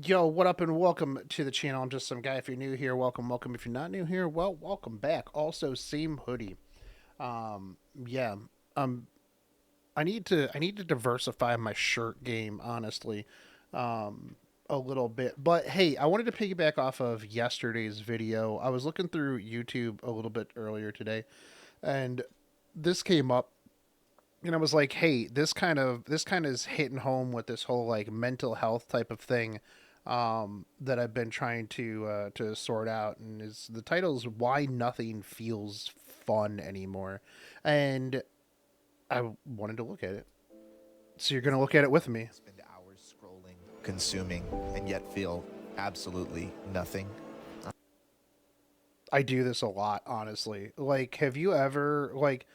Yo, what up and welcome to the channel. I'm just some guy. If you're new here, welcome, welcome. If you're not new here, well, welcome back. Also, same hoodie. Um, yeah. Um, I need to diversify my shirt game, honestly, um, a little bit. But hey, I wanted to piggyback off of yesterday's video. I was looking through YouTube a little bit earlier today, and this came up, and I was like, hey, this kind of is hitting home with this whole like mental health type of thing that I've been trying to sort out, and is the title is why nothing feels fun anymore, and I wanted to look at it. So you're gonna look at it with me. Spend hours scrolling, consuming, and yet feel absolutely nothing. I do this a lot, honestly. Like, have you ever like?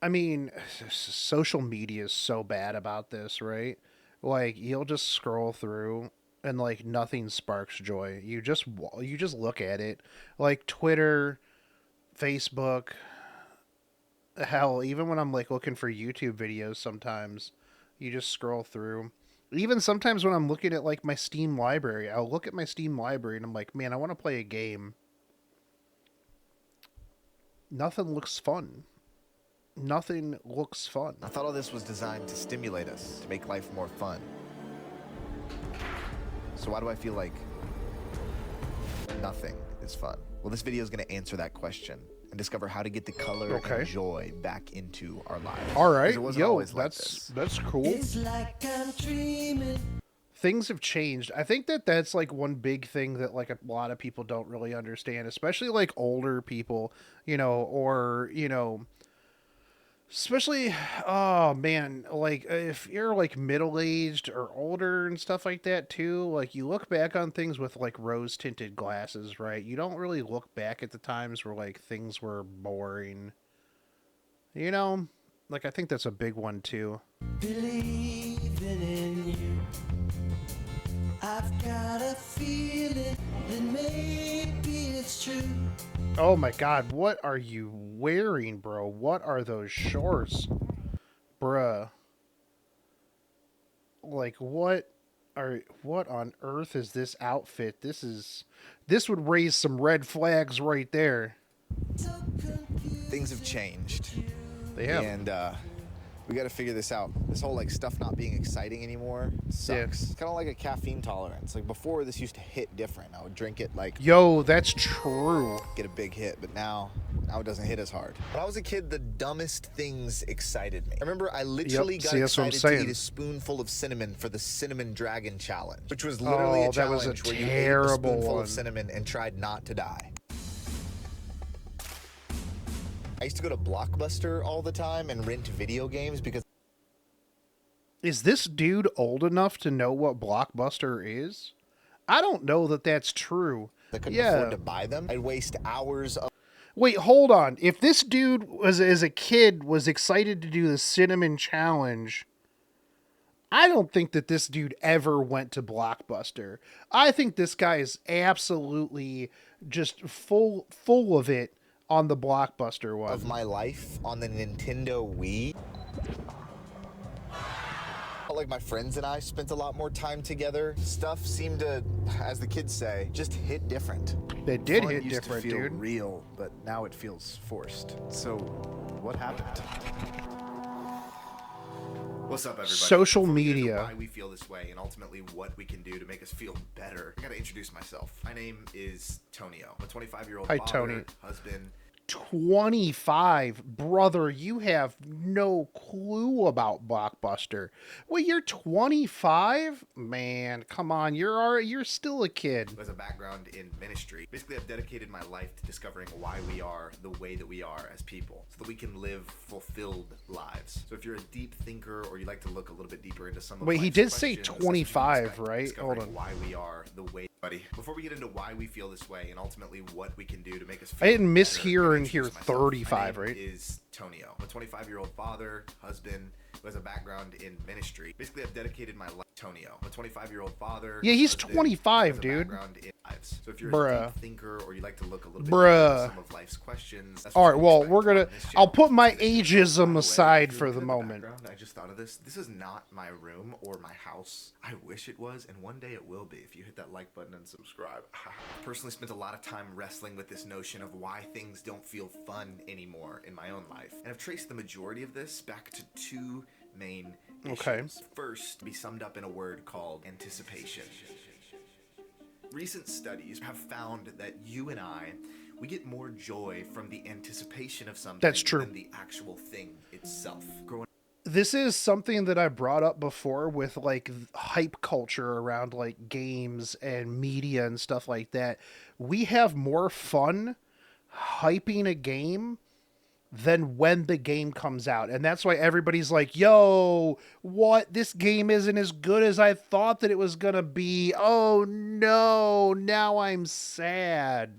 I mean, social media is so bad about this, right? Like, you'll just scroll through and like nothing sparks joy. You just look at it, like Twitter, Facebook, hell, even when I'm like looking for YouTube videos sometimes, you just scroll through. Even sometimes when I'm looking at like my Steam library, I'll look at my Steam library and I'm like, "Man, I want to play a game." Nothing looks fun. Nothing looks fun. I thought all this was designed to stimulate us, to make life more fun. So why do I feel like nothing is fun? Well, this video is going to answer that question and discover how to get the color Okay. and joy back into our lives. All 'Cause right, it wasn't yo, always like that's this. that's cool. It's like I'm dreaming. Things have changed. I think that that's like one big thing that like a lot of people don't really understand, especially like older people, or especially, oh man, like if you're like middle aged or older and stuff like that too. Like you look back on things with like rose tinted glasses, right? You don't really look back at the times where like things were boring, you know. Like I think that's a big one too. Believing in you. I've got a feeling that maybe it's true. Oh my god, what are you wearing, bro? What are those shorts? Bruh. Like what on earth is this outfit? This would raise some red flags right there. So confused. Things have changed. They have. And we got to figure this out. This whole like stuff not being exciting anymore sucks. Yeah. It's kind of like a caffeine tolerance. Like before, this used to hit different. I would drink it like Yo, that's true. get a big hit, but now it doesn't hit as hard. When I was a kid, the dumbest things excited me. I remember I literally Yep, got see, that's what I'm excited to saying. eat a spoonful of cinnamon for the Cinnamon Dragon Challenge, which was literally a That was challenge a where you ate a terrible spoonful one. of cinnamon and tried not to die. I used to go to Blockbuster all the time and rent video games because Is this dude old enough to know what Blockbuster is? I don't know that that's true. I couldn't Yeah. afford to buy them. I'd waste hours of Wait, hold on. If this dude was as a kid was excited to do the cinnamon challenge, I don't think that this dude ever went to Blockbuster. I think this guy is absolutely just full of it on the Blockbuster one. my life on the Nintendo Wii. Felt like my friends and I spent a lot more time together. Stuff seemed to, as the kids say, just hit different. They did Fun hit used different, to feel dude. real, but now it feels forced. So, what happened? What's up, everybody? Social Before we get into media. why we feel this way, and ultimately what we can do to make us feel better, I gotta introduce myself. My name is Tonio. I'm a 25-year-old Hi, father, Tony. husband. 25, brother, you have no clue about Blockbuster. Wait, you're 25? Man, come on, you're still a kid. Who has a background in ministry. Basically, I've dedicated my life to discovering why we are the way that we are as people, so that we can live fulfilled lives. So if you're a deep thinker or you like to look a little bit deeper into some of Wait, he life's did say questions, that's what you 25, expect, right? discovering Hold on. why we are the way, buddy. Before we get into why we feel this way and ultimately what we can do to make us feel I didn't better, mishear let me and hear introduce myself. 35, My name right? is Tonio. I'm a 25-year-old father, husband, who has a background in ministry. Basically, I've dedicated my life to Tonio. I'm a 25-year-old father. Yeah, he's husband, 25, has a dude. background in lives. So if you're a Bruh. deep thinker or you like to look a little bit Bruh. into some of life's questions, that's All what right, you well, expect we're gonna. on this I'll channel. put my By the way, ageism if aside you're for looking the at moment. background, I just thought of this. This is not my room or my house. I wish it was, and one day it will be if you hit that like button and subscribe. I personally spent a lot of time wrestling with this notion of why things don't feel fun anymore in my own life. And I've traced the majority of this back to two main issues. Okay. First, be summed up in a word called anticipation. Recent studies have found that you and I, we get more joy from the anticipation of something That's true. than the actual thing itself. Growing This is something that I brought up before with like hype culture around like games and media and stuff like that. We have more fun hyping a game than when the game comes out. And that's why everybody's like, yo, what? This game isn't as good as I thought that it was going to be. Oh no, now I'm sad.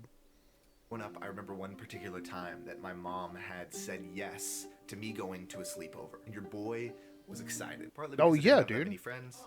up, I remember one particular time that my mom had said yes to me going to a sleepover. And your boy was excited. Partly because Oh, I didn't yeah, have that dude. many friends.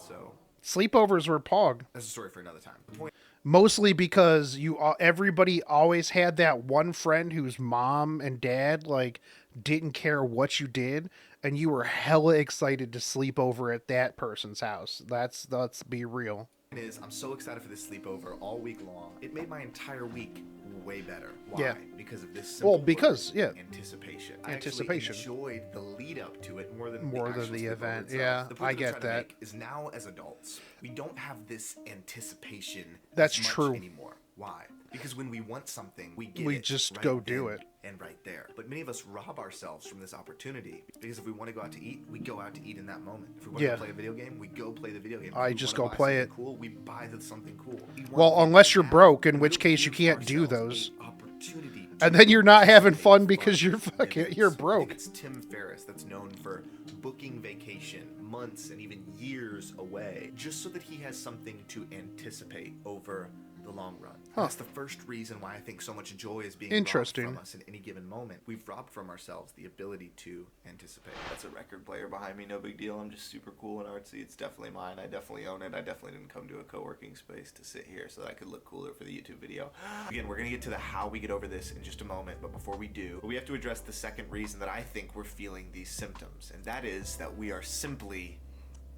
So Sleepovers were pog. that's a story for another time. The point Mostly because everybody always had that one friend whose mom and dad like didn't care what you did, and you were hella excited to sleep over at that person's house. Let's be real. is, I'm so excited for this sleepover all week long. It made my entire week way better. Why? Yeah. Because of this Well, simple because, word, yeah. anticipation. Anticipation. I actually enjoyed the lead up to it more than More the than actual the sleepover event. itself. Yeah, The point I that I'm get trying to that. make is now as adults, we don't have this anticipation That's as much true. anymore. Why? Because when we want something, we get We it just right go do then it. and right there. But many of us rob ourselves from this opportunity because if we want to go out to eat, we go out to eat in that moment. If we want Yeah. to play a video game, we go play the video game. If I we just wanna go buy play something it. Cool, we buy something cool. We want Well, things unless you're now, broke, in and which we don't case you give can't do ourselves those. a opportunity And to then you're not having participate fun in because you're fun fucking- events. you're I think broke. it's Tim Ferriss that's known for booking vacation months and even years away just so that he has something to anticipate over the long run. That's the first reason why I think so much joy is being Interesting. robbed from us in any given moment. We've robbed from ourselves the ability to anticipate. That's a record player behind me, no big deal. I'm just super cool and artsy. It's definitely mine. I definitely own it. I definitely didn't come to a co-working space to sit here so that I could look cooler for the YouTube video. Again, we're going to get to the how we get over this in just a moment, but before we do, we have to address the second reason that I think we're feeling these symptoms, and that is that we are simply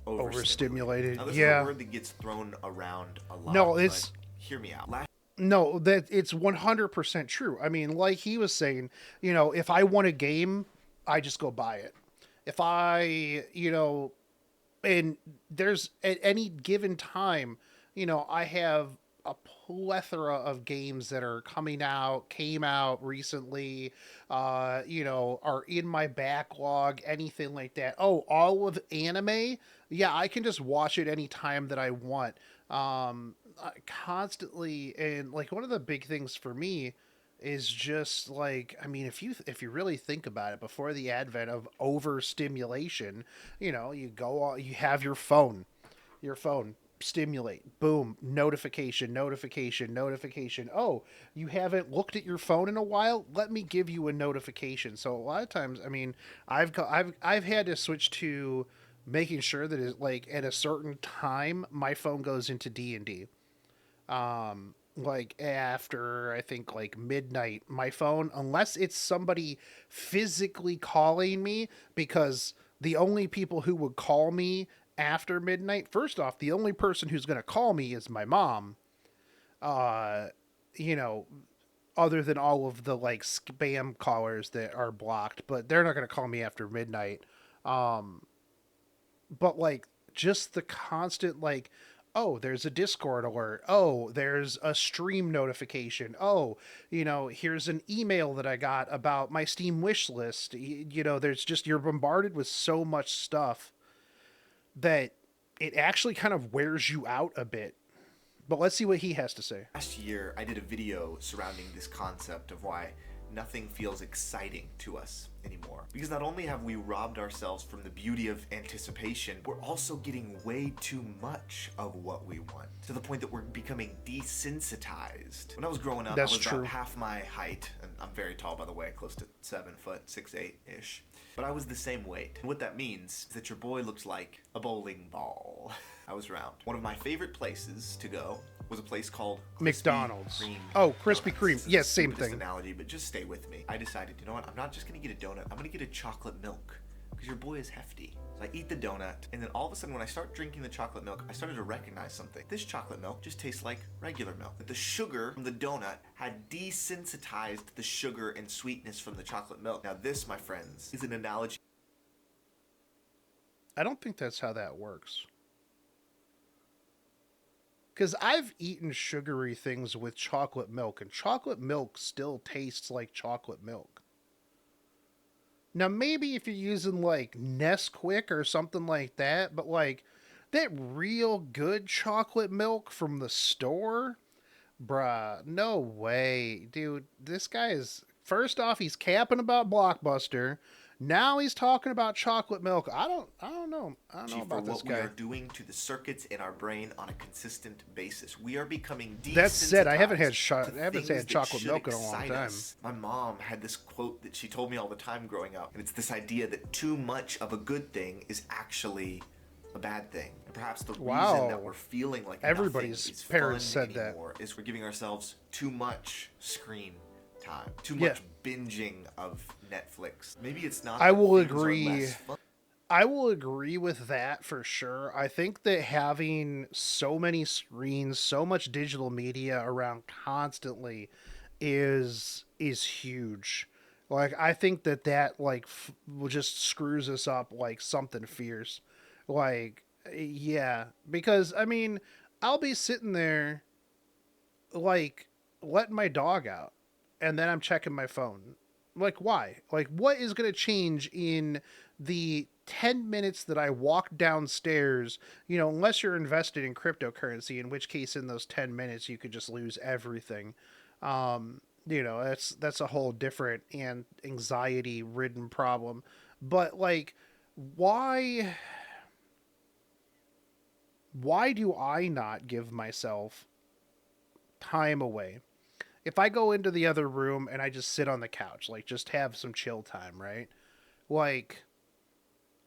Overstimulated. Now, this Yeah. is a word that gets thrown around a lot. No, but it's- hear me out. No, that it's 100% true. I mean, like he was saying, if I want a game, I just go buy it. If and there's at any given time, I have a plethora of games that are came out recently, are in my backlog, anything like that. Oh, all of anime? Yeah, I can just watch it anytime that I want. Constantly, and like one of the big things for me is just like, I mean, if you really think about it, before the advent of overstimulation, you go on, you have your phone stimulate, boom, notification. Oh, you haven't looked at your phone in a while, let me give you a notification. So a lot of times, I mean, I've had to switch to making sure that it's like at a certain time my phone goes into D&D. Like after I think like midnight, my phone, unless it's somebody physically calling me, because the only people who would call me after midnight, first off, the only person who's going to call me is my mom. Other than all of the like spam callers that are blocked, but they're not going to call me after midnight. But like just the constant like, oh, there's a Discord alert. Oh, there's a stream notification. Oh, here's an email that I got about my Steam wish list. There's just, you're bombarded with so much stuff that it actually kind of wears you out a bit. But let's see what he has to say. Last year, I did a video surrounding this concept of why nothing feels exciting to us anymore. Because not only have we robbed ourselves from the beauty of anticipation, we're also getting way too much of what we want, to the point that we're becoming desensitized. When I was growing up, That's I was true. about half my height, and I'm very tall, by the way, close to 7 foot, 6'8"-ish. But I was the same weight. And what that means is that your boy looked like a bowling ball. I was round. One of my favorite places to go was a place called Krispy McDonald's. Kreme Oh, Krispy Donuts. Kreme. This is Yes, the same stupidest thing. analogy, but just stay with me. I decided, you know what? I'm not just gonna get a donut. I'm gonna get a chocolate milk because your boy is hefty. So I eat the donut, and then all of a sudden, when I start drinking the chocolate milk, I started to recognize something. This chocolate milk just tastes like regular milk. But the sugar from the donut had desensitized the sugar and sweetness from the chocolate milk. Now, this, my friends, is an analogy. I don't think that's how that works. Because I've eaten sugary things with chocolate milk, and chocolate milk still tastes like chocolate milk. Now, maybe if you're using like Nesquik or something like that, but like that real good chocolate milk from the store, bruh, no way. Dude, this guy is, first off, he's capping about Blockbuster. Now he's talking about chocolate milk. I don't know. I don't know For about this what we guy. are doing to the circuits in our brain on a consistent basis. We are becoming desensitized. That said, I haven't had to I haven't things had that chocolate should milk in a long excite time. us. My mom had this quote that she told me all the time growing up, and it's this idea that too much of a good thing is actually a bad thing. And perhaps the Wow. reason that we're feeling like Everybody's nothing is parents fun said that. anymore is we're giving ourselves too much screen time, too Yeah. much binging of Netflix. Maybe it's not. I that will things are agree. less fun. I will agree with that for sure. I think that having so many screens, so much digital media around constantly is huge. Like I think that like just screws us up like something fierce. Like yeah, because I mean, I'll be sitting there like letting my dog out and then I'm checking my phone. Like why? Like what is going to change in the 10 minutes that I walk downstairs, you know, unless you're invested in cryptocurrency, in which case in those 10 minutes you could just lose everything. You know, that's a whole different and anxiety ridden problem. But like why do I not give myself time away? If I go into the other room and I just sit on the couch, like just have some chill time, right? Like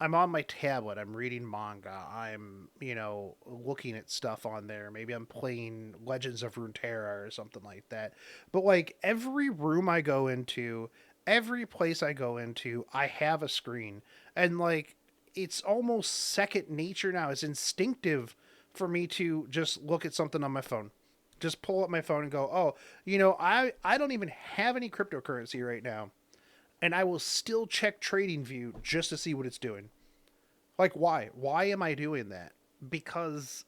I'm on my tablet, I'm reading manga, I'm, you know, looking at stuff on there. Maybe I'm playing Legends of Runeterra or something like that. But like every room I go into, every place I go into, I have a screen. And like it's almost second nature now. It's instinctive for me to just look at something on my phone. Just pull up my phone and go, oh, you know, I don't even have any cryptocurrency right now. And I will still check TradingView just to see what it's doing. Like, why? Why am I doing that? Because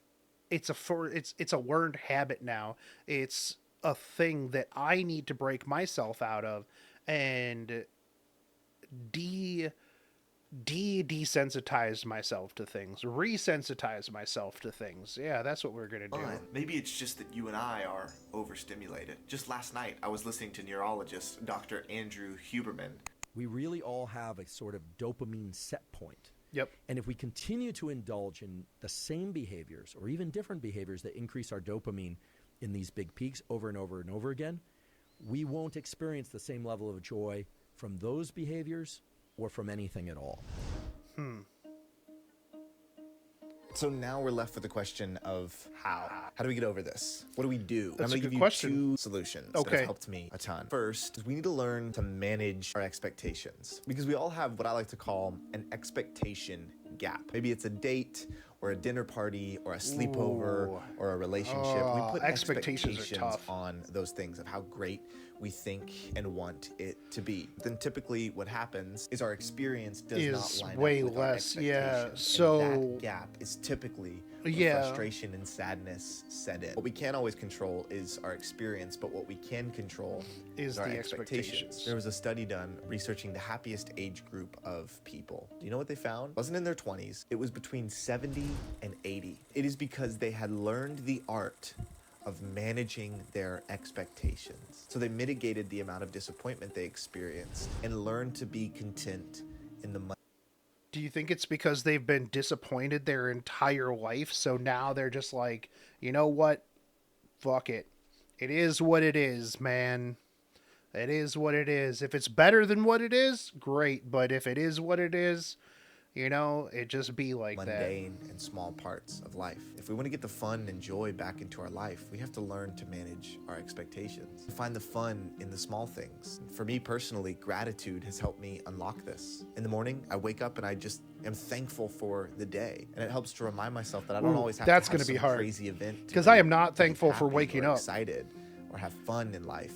it's a learned habit now. It's a thing that I need to break myself out of and desensitize myself to things, resensitize myself to things. Yeah, that's what we're gonna do. Maybe it's just that you and I are overstimulated. Just last night, I was listening to neurologist Dr. Andrew Huberman. We really all have a sort of dopamine set point. Yep. And if we continue to indulge in the same behaviors or even different behaviors that increase our dopamine in these big peaks over and over and over again, we won't experience the same level of joy from those behaviors or from anything at all. So now we're left with the question of how. How do we get over this? What do we do? That's I'm a going to good give you question. 2 solutions that Okay. have helped me a ton. First, we need to learn to manage our expectations because we all have what I like to call an expectation gap. Maybe it's a date or a dinner party or a sleepover Ooh. or a relationship. We put Expectations are expectations tough. on those things of how great we think and want it to be. Then typically what happens is our experience does Is not line way up with our less, yeah, expectations. And so- that gap is typically where Yeah. frustration and sadness set in. What we can't always control is our experience, but what we can control Is our the expectations. expectations. There was a study done researching the happiest age group of people. Do you know what they found? It wasn't in their 20s. It was between 70 and 80. It is because they had learned the art of managing their expectations. So they mitigated the amount of disappointment they experienced and learned to be content in the Do you think it's because they've been disappointed their entire life, so now they're just like, you know what? Fuck it. It is what it is, man. It is what it is. If it's better than what it is, great. But if it is what it is, you know, it just be like that. mundane and small parts of life. If we want to get the fun and joy back into our life, we have to learn to manage our expectations. Find the fun in the small things. For me personally, gratitude has helped me unlock this. In the morning, I wake up and I just am thankful for the day. And it helps to remind myself that I don't Ooh, always have that's to have gonna be some hard. crazy event. 'Cause to I be- am not to be thankful for happy waking or up. excited or have fun in life.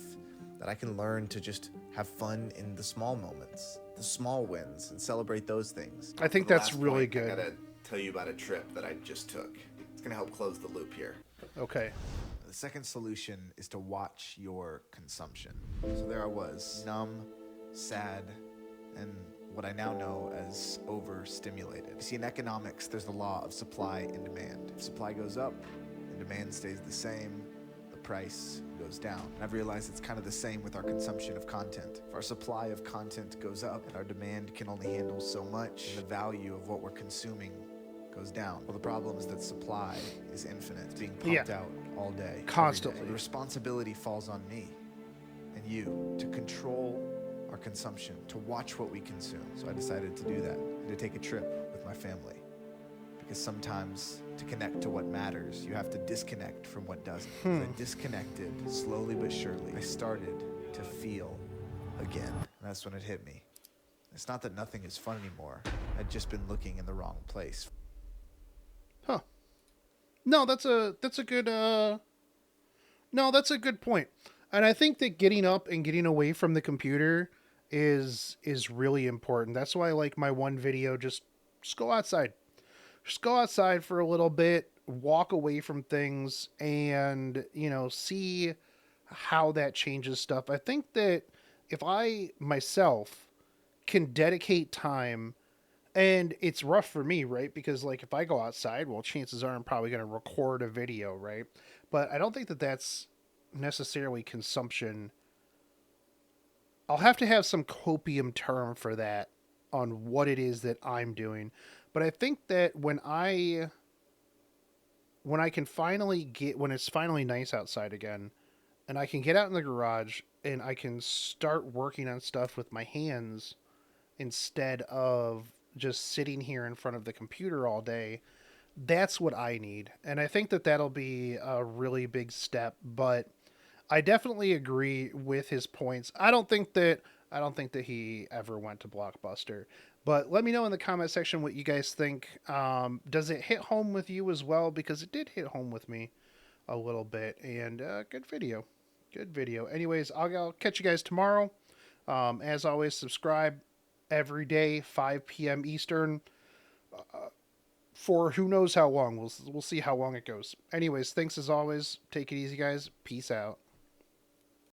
That I can learn to just have fun in the small moments, the small wins, and celebrate those things. I think For the that's last really point, I good. gotta tell you about a trip that I just took. It's gonna help close the loop here. Okay. The second solution is to watch your consumption. So there I was, numb, sad, and what I now know as overstimulated. You see, in economics, there's the law of supply and demand. If supply goes up and demand stays the same, the price goes down. And I've realized it's kind of the same with our consumption of content. If our supply of content goes up and our demand can only handle so much, and the value of what we're consuming goes down. Well, the problem is that supply is infinite. It's being pumped Yeah. out all day, every Constantly. day. The responsibility falls on me and you to control our consumption, to watch what we consume. So I decided to do that and to take a trip with my family. Because sometimes to connect to what matters, you have to disconnect from what doesn't. As I disconnected, slowly but surely, I started to feel again. And that's when it hit me. It's not that nothing is fun anymore. I'd just been looking in the wrong place. Huh. No, that's a good no, that's a good point. And I think that getting up and getting away from the computer is really important. That's why I like my one video, just go outside. Just go outside for a little bit, walk away from things, and, you know, see how that changes stuff. I think that if I myself can dedicate time, and it's rough for me, right? Because, like, if I go outside, well, chances are I'm probably going to record a video, right? But I don't think that that's necessarily consumption. I'll have to have some copium term for that on what it is that I'm doing. But I think that when can finally get, when it's finally nice outside again, and I can get out in the garage and I can start working on stuff with my hands instead of just sitting here in front of the computer all day, that's what I need. And I think that that'll be a really big step, but I definitely agree with his points. I don't think that he ever went to Blockbuster. But let me know in the comment section what you guys think. Does it hit home with you as well? Because it did hit home with me a little bit. And good video. Good video. Anyways, I'll catch you guys tomorrow. As always, subscribe every day, 5 p.m. Eastern. For who knows how long. We'll see how long it goes. Anyways, thanks as always. Take it easy, guys. Peace out.